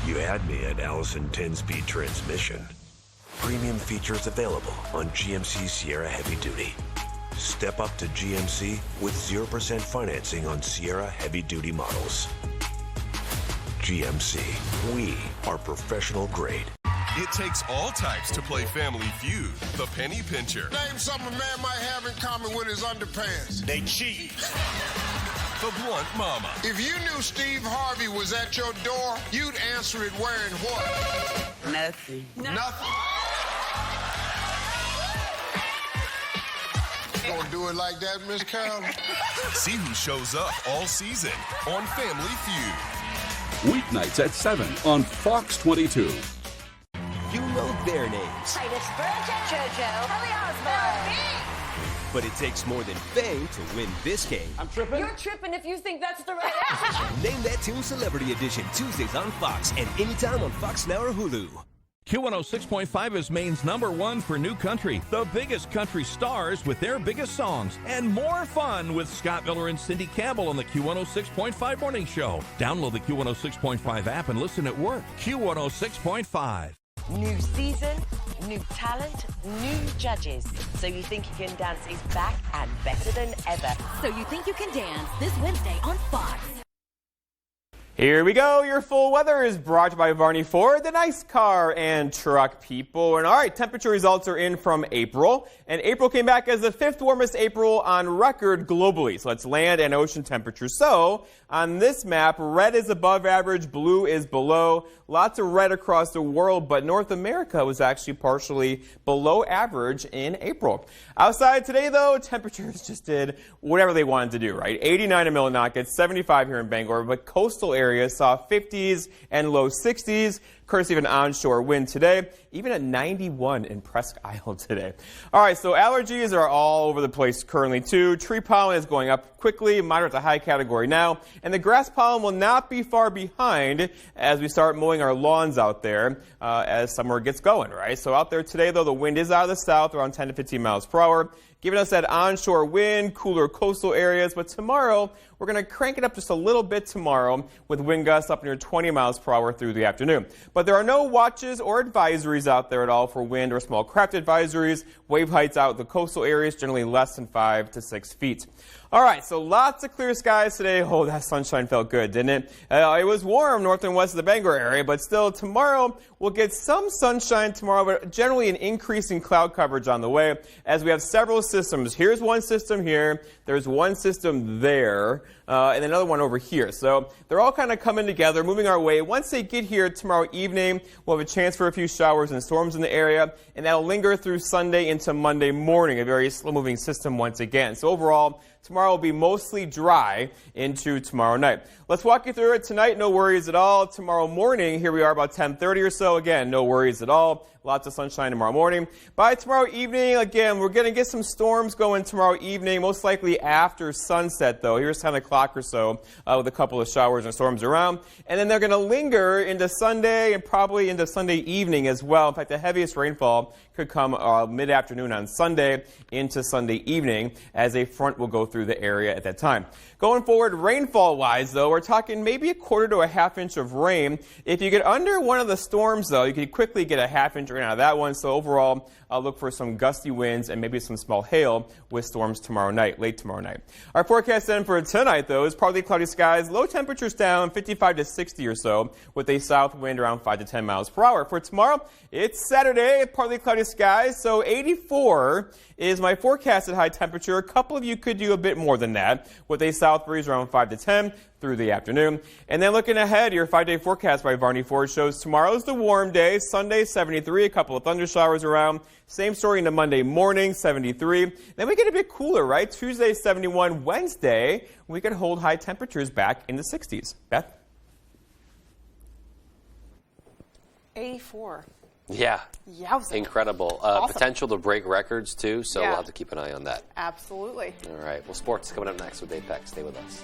You had me at Allison 10-speed transmission. Premium features available on GMC Sierra Heavy Duty. Step up to GMC with 0% financing on Sierra Heavy Duty models. GMC. We are professional grade. It takes all types to play Family Feud. The Penny Pincher. Name something a man might have in common with his underpants. They cheat. The Blunt Mama. If you knew Steve Harvey was at your door, you'd answer it wearing what? Nothing. Nothing. You gonna do it like that, Miss Carol? See who shows up all season on Family Feud. Weeknights at 7 on Fox 22. You know their names. Titus Burgess, JoJo, Kelly Osbourne. But it takes more than fame to win this game. I'm tripping? You're tripping if you think that's the right answer. Name That Tune Celebrity Edition, Tuesdays on Fox and anytime on Fox Now or Hulu. Q106.5 is Maine's #1 for new country. The biggest country stars with their biggest songs. And more fun with Scott Miller and Cindy Campbell on the Q106.5 Morning Show. Download the Q106.5 app and listen at work. Q106.5. New season, new talent, new judges. So You Think You Can Dance is back and better than ever. So You Think You Can Dance this Wednesday on Fox. Here we go. Your full weather is brought to you by Varney Ford, the nice car and truck people. And all right, temperature results are in from April. And April came back as the 5th warmest April on record globally. So that's land and ocean temperature. So on this map, red is above average, blue is below. Lots of red across the world, but North America was actually partially below average in April. Outside today, though, temperatures just did whatever they wanted to do, right? 89 in Millinocket, 75 here in Bangor, but coastal areas saw 50s and low 60s, courtesy of an onshore wind today, even at 91 in Presque Isle today. All right, so allergies are all over the place currently, too. Tree pollen is going up quickly, moderate to high category now, and the grass pollen will not be far behind as we start mowing our lawns out there as summer gets going, right? So out there today, though, the wind is out of the south, around 10 to 15 miles per hour, giving us that onshore wind, cooler coastal areas. But tomorrow, we're going to crank it up just a little bit tomorrow with wind gusts up near 20 miles per hour through the afternoon. But there are no watches or advisories out there at all for wind or small craft advisories. Wave heights out the coastal areas, generally less than 5 to 6 feet. All right, so lots of clear skies today. Oh, that sunshine felt good, didn't it? It was warm north and west of the Bangor area, but still tomorrow we'll get some sunshine tomorrow, but generally an increase in cloud coverage on the way as we have several systems. Here's one system here. There's one system there. And another one over here. So they're all kind of coming together, moving our way. Once they get here tomorrow evening, we'll have a chance for a few showers and storms in the area, and that'll linger through Sunday into Monday morning, a very slow-moving system once again. So overall, tomorrow will be mostly dry into tomorrow night. Let's walk you through it tonight. No worries at all. Tomorrow morning, here we are about 10:30 or so. Again, no worries at all. Lots of sunshine tomorrow morning. By tomorrow evening, again, we're going to get some storms going tomorrow evening, most likely after sunset, though. Here's 10 o'clock or so with a couple of showers and storms around. And then they're going to linger into Sunday and probably into Sunday evening as well. In fact, the heaviest rainfall could come mid-afternoon on Sunday into Sunday evening as a front will go through the area at that time. Going forward, rainfall-wise, though, we're talking maybe a quarter to a half inch of rain. If you get under one of the storms, though, you could quickly get a half inch rain out of that one. So overall, I'll look for some gusty winds and maybe some small hail with storms tomorrow night, late tomorrow night. Our forecast then for tonight, though, is partly cloudy skies, low temperatures down 55 to 60 or so, with a south wind around 5 to 10 miles per hour. For tomorrow, it's Saturday, partly cloudy skies, so 84 is my forecasted high temperature. A couple of you could do a bit more than that, with a south breeze around 5 to 10 through the afternoon. And then looking ahead, your 5-day forecast by Varney Ford shows tomorrow's the warm day, Sunday 73, a couple of thunder showers around. Same story into Monday morning, 73. Then we get a bit cooler, right? Tuesday 71, Wednesday we can hold high temperatures back in the 60s. Beth? 84. Yeah. Yowza. Incredible. Awesome. Potential to break records, too, so Yeah. we'll have to keep an eye on that. Absolutely. All right. Well, sports coming up next with Apex. Stay with us.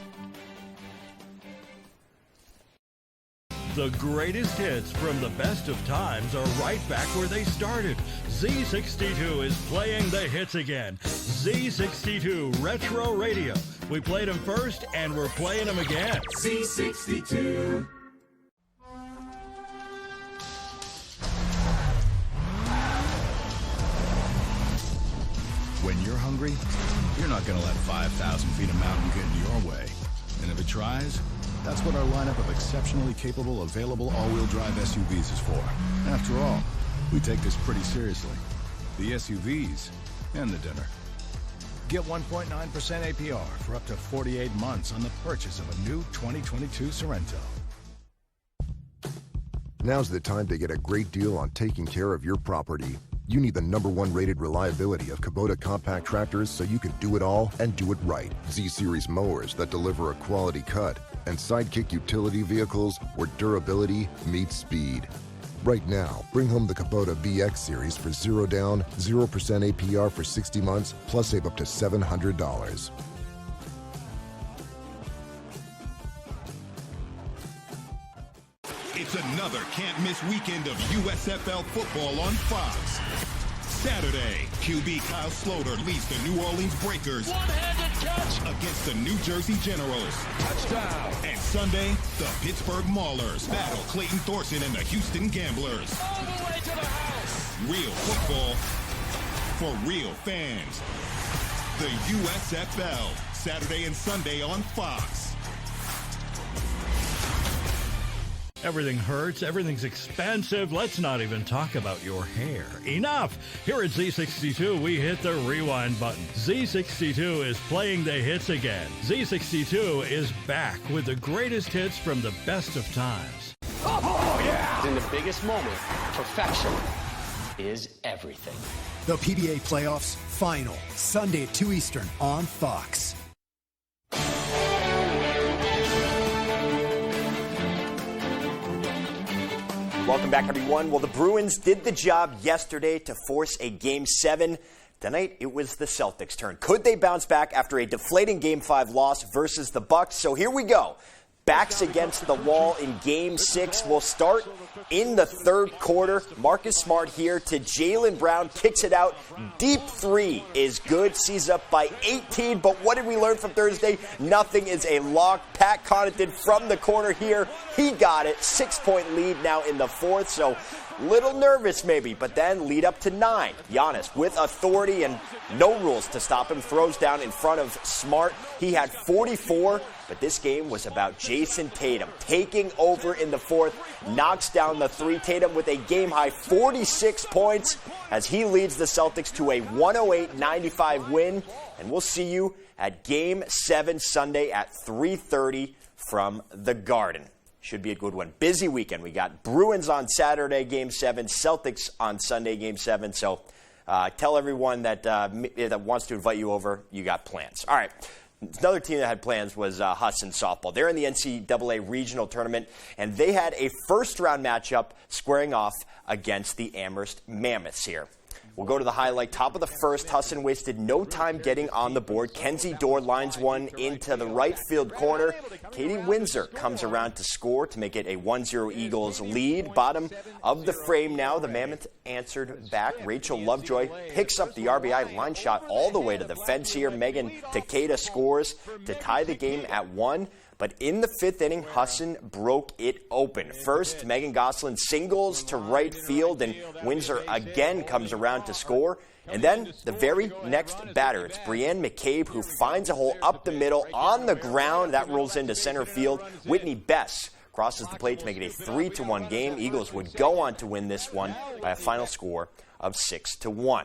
The greatest hits from the best of times are right back where they started. Z62 is playing the hits again. Z62 Retro Radio. We played them first, and we're playing them again. Z62. When you're hungry, you're not going to let 5,000 feet of mountain get in your way. And if it tries, That's what our lineup of exceptionally capable, available all-wheel drive SUVs is for. After all, we take this pretty seriously. The SUVs and the dinner. Get 1.9% APR for up to 48 months on the purchase of a new 2022 Sorento. Now's the time to get a great deal on taking care of your property. You need the #1 rated reliability of Kubota compact tractors so you can do it all and do it right. Z-Series mowers that deliver a quality cut, and Sidekick utility vehicles where durability meets speed. Right now, bring home the Kubota VX Series for 0 down, 0% APR for 60 months, plus save up to $700. It's another can't-miss weekend of USFL football on Fox. Saturday, QB Kyle Sloter leads the New Orleans Breakers one-handed catch against the New Jersey Generals. Touchdown. And Sunday, the Pittsburgh Maulers battle Clayton Thorson and the Houston Gamblers. All the way to the house. Real football for real fans. The USFL, Saturday and Sunday on Fox. Everything hurts. Everything's expensive. Let's not even talk about your hair. Enough! Here at Z62, we hit the rewind button. Z62 is playing the hits again. Z62 is back with the greatest hits from the best of times. Oh, yeah! In the biggest moment, perfection is everything. The PBA Playoffs Final, Sunday at 2 Eastern on Fox. Welcome back, everyone. Well, the Bruins did the job yesterday to force a Game 7. Tonight, it was the Celtics' turn. Could they bounce back after a deflating Game 5 loss versus the Bucks? So here we go. Backs against the wall in Game 6. We'll start in the third quarter. Marcus Smart here to Jaylen Brown. Kicks it out. Deep three is good. Sees up by 18. But what did we learn from Thursday? Nothing is a lock. Pat Connaughton from the corner here. He got it. 6-point lead now in the fourth. So little nervous maybe, but then lead up to 9. Giannis with authority and no rules to stop him. Throws down in front of Smart. He had 44, but this game was about Jason Tatum taking over in the fourth. Knocks down the three. Tatum with a game-high 46 points as he leads the Celtics to a 108-95 win. And we'll see you at Game 7 Sunday at 3:30 from the Garden. Should be a good one. Busy weekend. We got Bruins on Saturday, Game 7. Celtics on Sunday, Game 7. So tell everyone that wants to invite you over, you got plans. All right. Another team that had plans was Husson Softball. They're in the NCAA Regional Tournament, and they had a first-round matchup squaring off against the Amherst Mammoths here. We'll go to the highlight. Top of the first, Husson wasted no time getting on the board. Kenzie Dorr lines one into the right field corner. Katie Windsor comes around to score to make it a 1-0 Eagles lead. Bottom of the frame now. The Mammoth answered back. Rachel Lovejoy picks up the RBI line shot all the way to the fence here. Megan Takeda scores to tie the game at 1. But in the fifth inning, Husson broke it open. First, Megan Goslin singles to right field, and Windsor again comes around to score. And then the very next batter, it's Brianne McCabe who finds a hole up the middle on the ground. That rolls into center field. Whitney Bess crosses the plate to make it a 3-1 game. Eagles would go on to win this one by a final score of 6-1.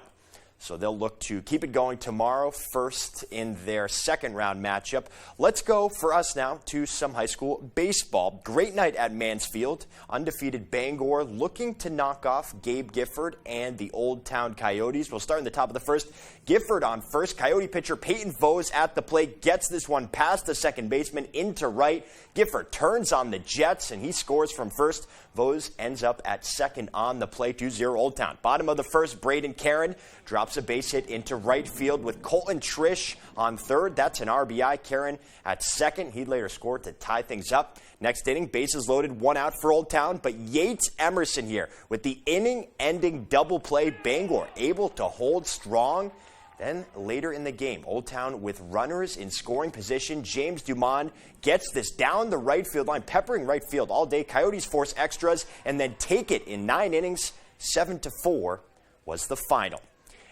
So they'll look to keep it going tomorrow, first in their second-round matchup. Let's go for us now to some high school baseball. Great night at Mansfield. Undefeated Bangor looking to knock off Gabe Gifford and the Old Town Coyotes. We'll start in the top of the first. Gifford on first. Coyote pitcher Peyton Vose at the plate. Gets this one past the second baseman into right. Gifford turns on the Jets, and he scores from first. Vose ends up at second on the plate. 2-0 Old Town. Bottom of the first, Braden Karen drops a base hit into right field with Colton Trish on third. That's an RBI. Karen at second. He'd later score to tie things up. Next inning, bases loaded, 1 out for Old Town. But Yates Emerson here with the inning-ending double play. Bangor able to hold strong. Then later in the game, Old Town with runners in scoring position. James Dumond gets this down the right field line, peppering right field all day. Coyotes force extras and then take it in 9 innings. 7-4 was the final.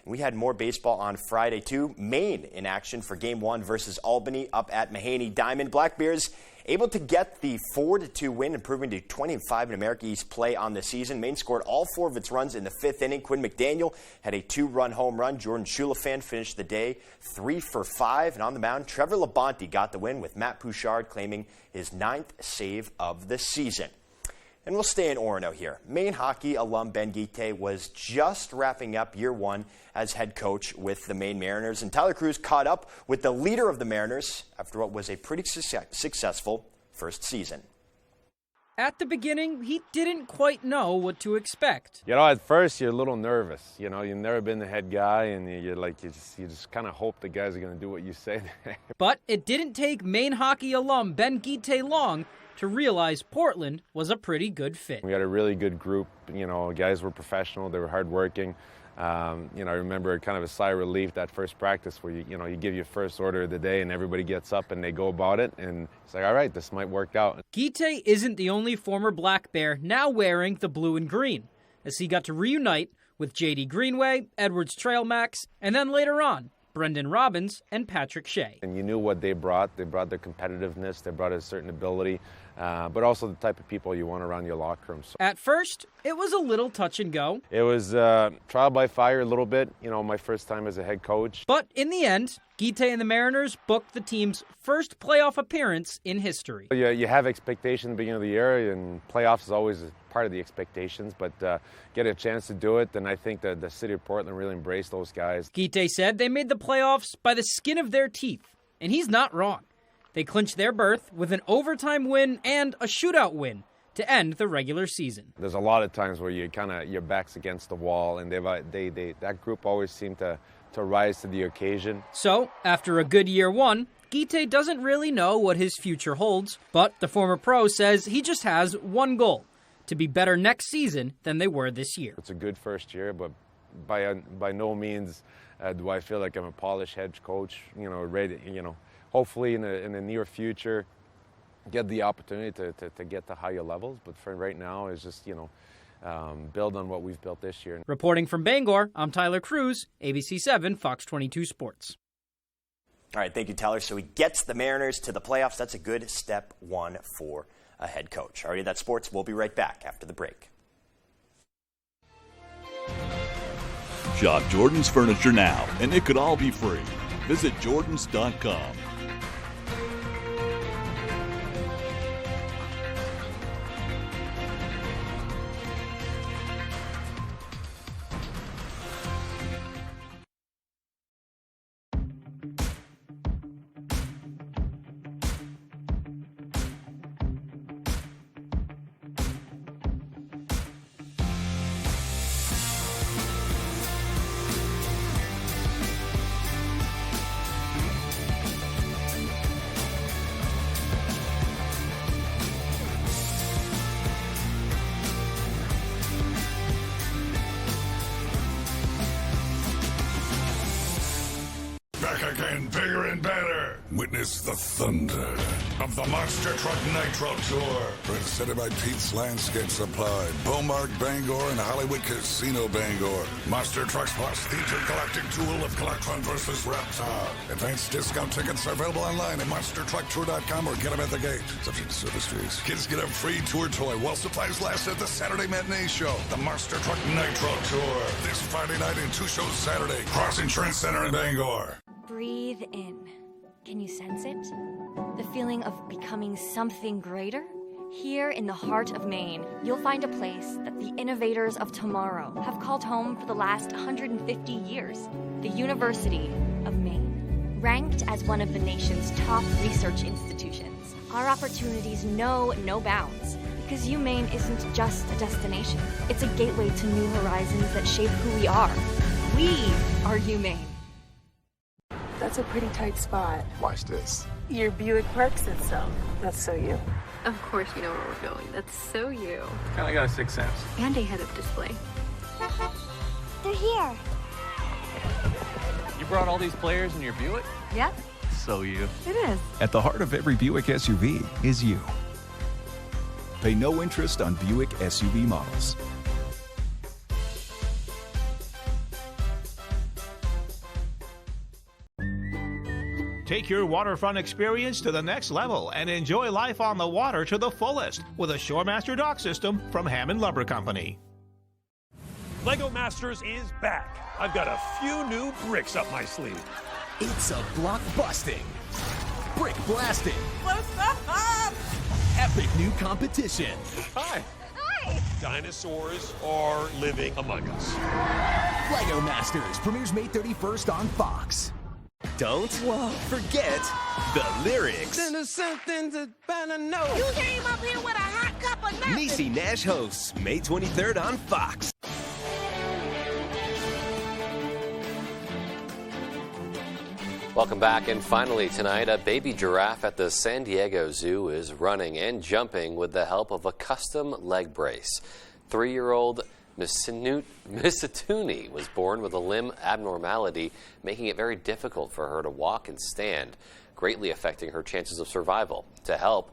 We had more baseball on Friday, too. Maine in action for Game 1 versus Albany up at Mahaney Diamond. Black Bears able to get the 4-2 win, improving to 20-5 in America East play on the season. Maine scored all 4 of its runs in the 5th inning. Quinn McDaniel had a 2-run home run. Jordan Shulafan finished the day 3 for 5. And on the mound, Trevor Labonte got the win, with Matt Pouchard claiming his 9th save of the season. And we'll stay in Orono here. Maine hockey alum Ben Guite was just wrapping up year 1 as head coach with the Maine Mariners. And Tyler Cruz caught up with the leader of the Mariners after what was a pretty successful first season. At the beginning, he didn't quite know what to expect. You know, at first you're a little nervous. You know, you've never been the head guy, and you just kind of hope the guys are going to do what you say. But it didn't take Maine hockey alum Ben Guite long to realize Portland was a pretty good fit. We had a really good group. You know, guys were professional. They were hardworking. You know, I remember kind of a sigh of relief that first practice where you give your first order of the day and everybody gets up and they go about it, and it's like, all right, this might work out. Guite isn't the only former Black Bear now wearing the blue and green, as he got to reunite with J.D. Greenway, Edwards Trailmax, and then later on, Brendan Robbins and Patrick Shea. And you knew what they brought. They brought their competitiveness. They brought a certain ability, but also the type of people you want around your locker room. So at first, it was a little touch and go. It was trial by fire a little bit, you know, my first time as a head coach. But in the end, Guite and the Mariners booked the team's first playoff appearance in history. You have expectations at the beginning of the year, and playoffs is always part of the expectations, but get a chance to do it, and I think that the city of Portland really embraced those guys. Guite said they made the playoffs by the skin of their teeth, and he's not wrong. They clinched their berth with an overtime win and a shootout win to end the regular season. There's a lot of times where your back's against the wall, and that group always seemed to rise to the occasion. So, after a good year 1, Guite doesn't really know what his future holds, but the former pro says he just has one goal: to be better next season than they were this year. It's a good first year, but by no means do I feel like I'm a polished head coach. You know, ready. You know, hopefully in the near future, get the opportunity to get to higher levels. But for right now, is just build on what we've built this year. Reporting from Bangor, I'm Tyler Cruz, ABC 7, Fox 22 Sports. All right, thank you, Tyler. So he gets the Mariners to the playoffs. That's a good step 1 for a head coach. Alrighty, that's sports. We'll be right back after the break. Shop Jordan's Furniture now, and it could all be free. Visit Jordans.com. Back again, bigger and better. Witness the thunder of the Monster Truck Nitro Tour. Presented by Pete's Landscape Supply, Beaumark Bangor, and Hollywood Casino Bangor. Monster Trucks Plus, the intergalactic duel of Collectron versus Reptar. Advanced discount tickets are available online at monstertrucktour.com or get them at the gate. Subject to service fees. Kids get a free tour toy while supplies last at the Saturday Matinee Show. The Monster Truck Nitro Tour. This Friday night and 2 shows Saturday. Cross Insurance Center in Bangor. Breathe in. Can you sense it? The feeling of becoming something greater? Here in the heart of Maine, you'll find a place that the innovators of tomorrow have called home for the last 150 years. The University of Maine. Ranked as one of the nation's top research institutions, our opportunities know no bounds. Because UMaine isn't just a destination. It's a gateway to new horizons that shape who we are. We are UMaine. That's a pretty tight spot. Watch this. Your Buick Park said so. That's so you. Of course you know where we're going. That's so you. Kinda got a sixth sense. And a head-up display. They're here. You brought all these players in your Buick? Yep. So you. It is. At the heart of every Buick SUV is you. Pay no interest on Buick SUV models. Take your waterfront experience to the next level and enjoy life on the water to the fullest with a Shoremaster dock system from Hammond Lumber Company. Lego Masters is back. I've got a few new bricks up my sleeve. It's a block busting, brick blasting, What's up? epic new competition. Hi. Hi. Dinosaurs are living among us. Lego Masters premieres May 31st on Fox. Don't forget the lyrics. Then there's something to better know. You came up here with a hot cup of nothing. Niecy Nash hosts May 23rd on Fox. Welcome back, and finally tonight, a baby giraffe at the San Diego Zoo is running and jumping with the help of a custom leg brace. 3-year-old Misatuni was born with a limb abnormality, making it very difficult for her to walk and stand, greatly affecting her chances of survival. To help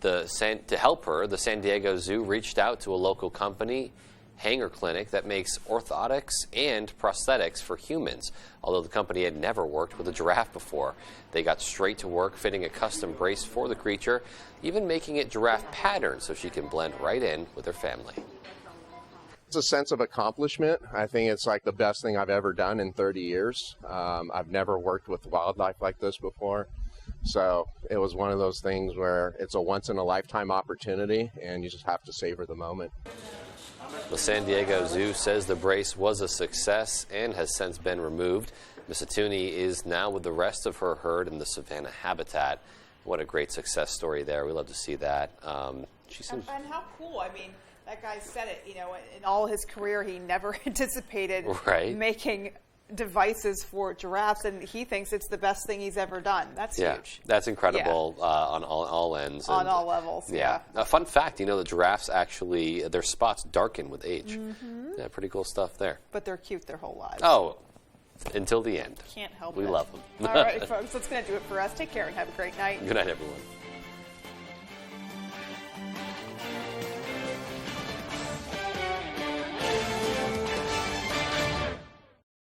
her, the San Diego Zoo reached out to a local company, Hanger Clinic, that makes orthotics and prosthetics for humans. Although the company had never worked with a giraffe before, they got straight to work fitting a custom brace for the creature, even making it giraffe pattern so she can blend right in with her family. It's a sense of accomplishment. I think it's like the best thing I've ever done in 30 years. I've never worked with wildlife like this before. So it was one of those things where it's a once-in-a-lifetime opportunity, and you just have to savor the moment. The San Diego Zoo says the brace was a success and has since been removed. Misatuni is now with the rest of her herd in the savanna habitat. What a great success story there. We love to see that. She seems... And how cool. I mean, that guy said it, you know, in all his career, he never anticipated making devices for giraffes, and he thinks it's the best thing he's ever done. That's huge. That's incredible on all ends. On all levels, A fun fact, you know, the giraffes actually, their spots darken with age. Yeah, pretty cool stuff there. But they're cute their whole lives. Oh, until the end. Can't help it. We love them. All right, folks, that's going to do it for us. Take care and have a great night. Good night, everyone.